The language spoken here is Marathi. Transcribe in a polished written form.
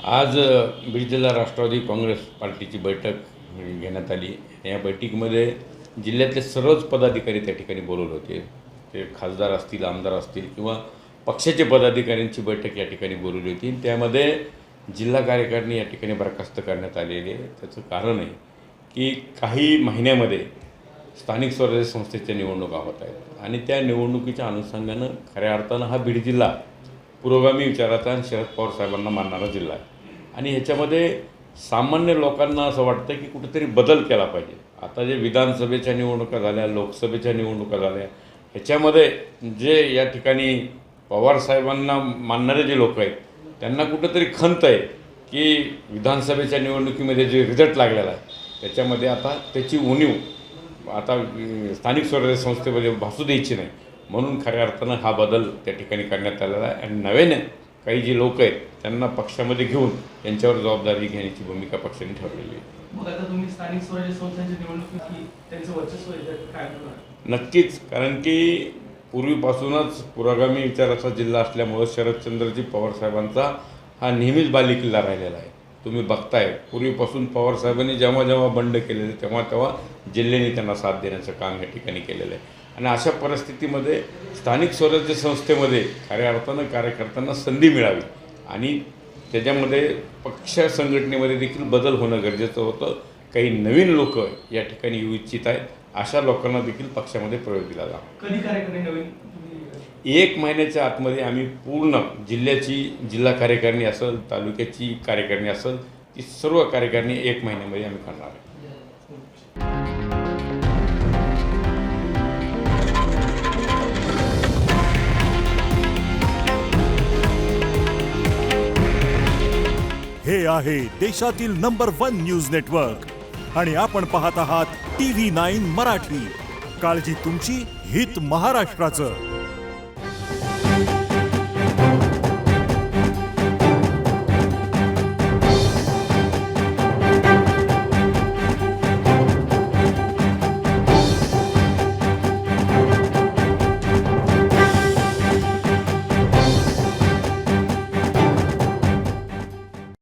आज बीड जिल्हा राष्ट्रवादी काँग्रेस पार्टीची बैठक घेण्यात आली. या बैठकीमध्ये जिल्ह्यातले सर्वच पदाधिकारी त्या ठिकाणी बोलवले होते. ते खासदार असतील, आमदार असतील किंवा पक्षाचे पदाधिकाऱ्यांची बैठक या ठिकाणी बोलवली होती. त्यामध्ये जिल्हा कार्यकारिणी या ठिकाणी बरखास्त करण्यात आलेली आहे. त्याचं कारण आहे की काही महिन्यामध्ये स्थानिक स्वराज्य संस्थेच्या निवडणुका होत आहेत आणि त्या निवडणुकीच्या अनुषंगानं खऱ्या अर्थानं हा बीड जिल्हा पुरोगामी विचाराचा आणि शरद पवार साहेबांना मानणारा जिल्हा आहे आणि ह्याच्यामध्ये सामान्य लोकांना असं वाटतं की कुठेतरी बदल केला पाहिजे. आता जे विधानसभेच्या निवडणुका झाल्या, लोकसभेच्या निवडणुका झाल्या, ह्याच्यामध्ये जे या ठिकाणी पवार साहेबांना मानणारे जे लोक आहेत त्यांना कुठंतरी खंत आहे की विधानसभेच्या निवडणुकीमध्ये जे रिझल्ट लागलेला आहे त्याच्यामध्ये आता त्याची उणीव आता स्थानिक स्वराज्य संस्थेमध्ये भासू द्यायची नाही. म्हणून खऱ्या अर्थानं हा बदल त्या ठिकाणी करण्यात आलेला आहे आणि नव्याने काही जे लोक आहेत त्यांना पक्षामध्ये घेऊन त्यांच्यावर जबाबदारी घेण्याची भूमिका पक्षाने ठरवलेली आहे. मग आता तुम्ही स्थानिक स्वराज्य संस्थांच्या निवडणुकीत त्यांचं वर्चस्व काय करणार? नक्कीच, कारण की पूर्वीपासूनच पुरोगामी विचाराचा जिल्हा असल्यामुळं शरदचंद्रजी पवार साहेबांचा हा नेहमीच बालेकिल्ला राहिलेला आहे. तुम्ही बघताय पूर्वीपासून पवार साहेबांनी जेव्हा जेव्हा बंड केलेले तेव्हा तेव्हा जिल्ह्याने त्यांना साथ देण्याचं काम या ठिकाणी केलेलं आहे आणि अशा परिस्थितीमध्ये स्थानिक स्वराज्य संस्थेमध्ये खऱ्या अर्थानं कार्यकर्त्यांना संधी मिळावी आणि त्याच्यामध्ये पक्ष संघटनेमध्ये देखील बदल होणं गरजेचं होतं. काही नवीन लोक या ठिकाणी येऊ इच्छित आहेत. अशा लोकांना देखील पक्षामध्ये प्रवेश दिला जावा. कधी कार्यकारिणी नवीन? 1 महिन्याच्या आतमध्ये आम्ही पूर्ण जिल्ह्याची जिल्हा कार्यकारिणी असेल, तालुक्याची कार्यकारिणी असेल, ती सर्व कार्यकारिणी 1 महिन्यामध्ये आम्ही करणार आहे. हे आहे देशातील नंबर 1 न्यूज नेटवर्क आणि आपण पाहत आहात TV9 मराठी. काळजी तुमची, हित महाराष्ट्राचं.